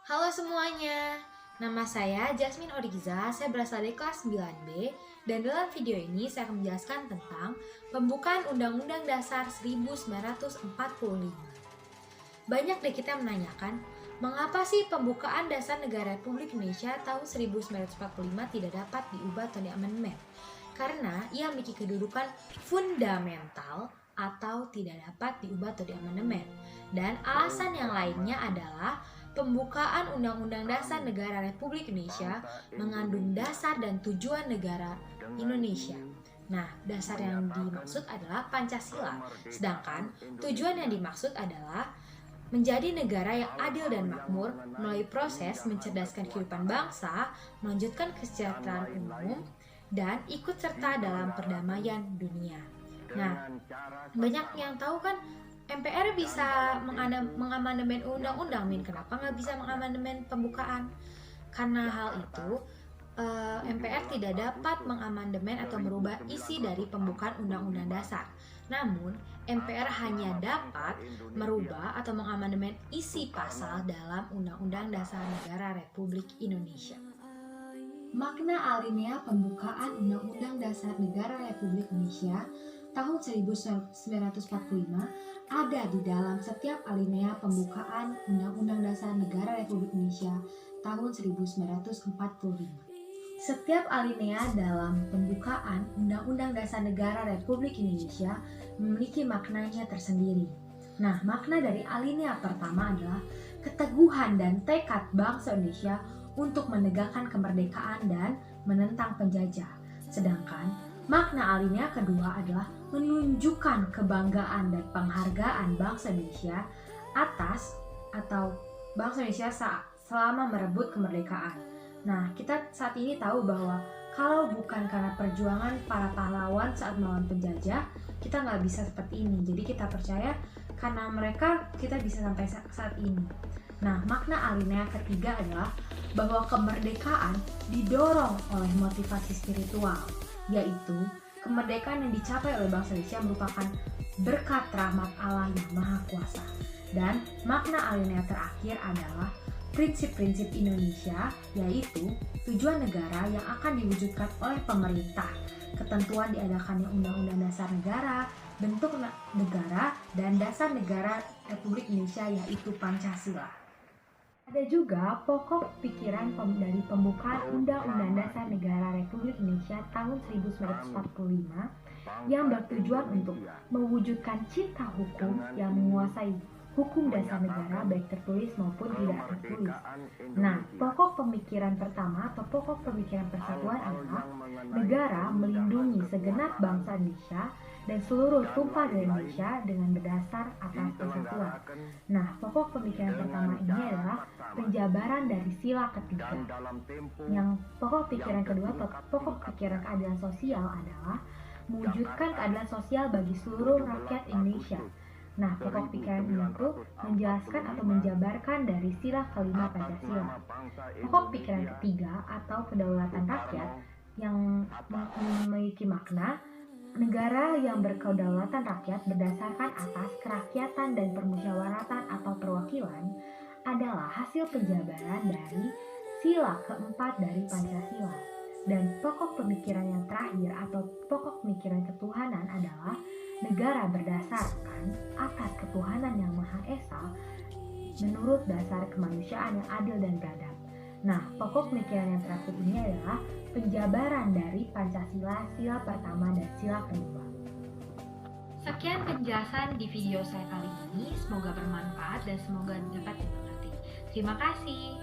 Halo semuanya, nama saya Jasmine Oriza, saya berasal dari kelas 9B dan dalam video ini saya akan menjelaskan tentang pembukaan Undang-Undang Dasar 1945. Banyak dari kita yang menanyakan, mengapa sih pembukaan Dasar Negara Republik Indonesia tahun 1945 tidak dapat diubah atau diamandemen? Karena ia memiliki kedudukan fundamental atau tidak dapat diubah atau diamandemen. Dan alasan yang lainnya adalah pembukaan Undang-Undang Dasar Negara Republik Indonesia mengandung dasar dan tujuan negara Indonesia. Nah, dasar yang dimaksud adalah Pancasila, sedangkan tujuan yang dimaksud adalah menjadi negara yang adil dan makmur melalui proses mencerdaskan kehidupan bangsa, melanjutkan kesejahteraan umum, dan ikut serta dalam perdamaian dunia. Nah, banyak yang tahu kan MPR bisa mengamandemen undang-undang, kenapa nggak bisa mengamandemen pembukaan? Karena hal itu, MPR tidak dapat mengamandemen atau merubah isi dari pembukaan Undang-Undang Dasar. Namun, MPR hanya dapat merubah atau mengamandemen isi pasal dalam Undang-Undang Dasar Negara Republik Indonesia. Makna alinea pembukaan Undang-Undang Dasar Negara Republik Indonesia tahun 1945 ada di dalam setiap alinea pembukaan Undang-Undang Dasar Negara Republik Indonesia tahun 1945. Setiap alinea dalam pembukaan Undang-Undang Dasar Negara Republik Indonesia memiliki maknanya tersendiri. Nah, makna dari alinea pertama adalah keteguhan dan tekad bangsa Indonesia untuk menegakkan kemerdekaan dan menentang penjajah. Sedangkan makna alinea kedua adalah menunjukkan kebanggaan dan penghargaan bangsa Indonesia atas atau bangsa Indonesia selama merebut kemerdekaan. Nah, kita saat ini tahu bahwa kalau bukan karena perjuangan para pahlawan saat melawan penjajah, kita nggak bisa seperti ini. Jadi kita percaya karena mereka kita bisa sampai saat ini. Nah, makna alinea ketiga adalah bahwa kemerdekaan didorong oleh motivasi spiritual, yaitu kemerdekaan yang dicapai oleh bangsa Indonesia merupakan berkat rahmat Allah yang Maha Kuasa. Dan makna alinea terakhir adalah prinsip-prinsip Indonesia, yaitu tujuan negara yang akan diwujudkan oleh pemerintah, ketentuan diadakannya Undang-Undang Dasar Negara, bentuk negara, dan dasar negara Republik Indonesia yaitu Pancasila. Ada juga pokok pikiran dari pembukaan Undang-Undang Dasar Negara Republik Indonesia tahun 1945 yang bertujuan untuk mewujudkan cipta hukum yang menguasai hukum dasar negara baik tertulis maupun tidak tertulis. Nah, pokok pemikiran pertama atau pokok pemikiran persatuan adalah negara melindungi segenap bangsa Indonesia dan seluruh tumpah dari Indonesia dengan berdasar atas persatuan. Nah, pokok pemikiran pertama ini adalah penjabaran dari sila ketiga. Yang pokok pikiran kedua atau pokok pikiran keadilan sosial adalah mewujudkan keadilan sosial bagi seluruh rakyat Indonesia. Nah, pokok pikiran ini itu menjelaskan atau menjabarkan dari sila kelima Pancasila. Pokok pikiran ketiga atau kedaulatan rakyat yang memiliki makna negara yang berkedaulatan rakyat berdasarkan atas kerakyatan dan permusyawaratan atau perwakilan adalah hasil penjabaran dari sila keempat dari Pancasila. Dan pokok pemikiran yang terakhir atau pokok pemikiran ketuhanan adalah negara berdasarkan atas ketuhanan yang Maha Esa menurut dasar kemanusiaan yang adil dan beradab. Nah, pokok pemikiran yang terakhir ini adalah penjabaran dari Pancasila sila pertama dan sila kedua. Sekian penjelasan di video saya kali ini, semoga bermanfaat dan semoga dapat dimengerti. Terima kasih.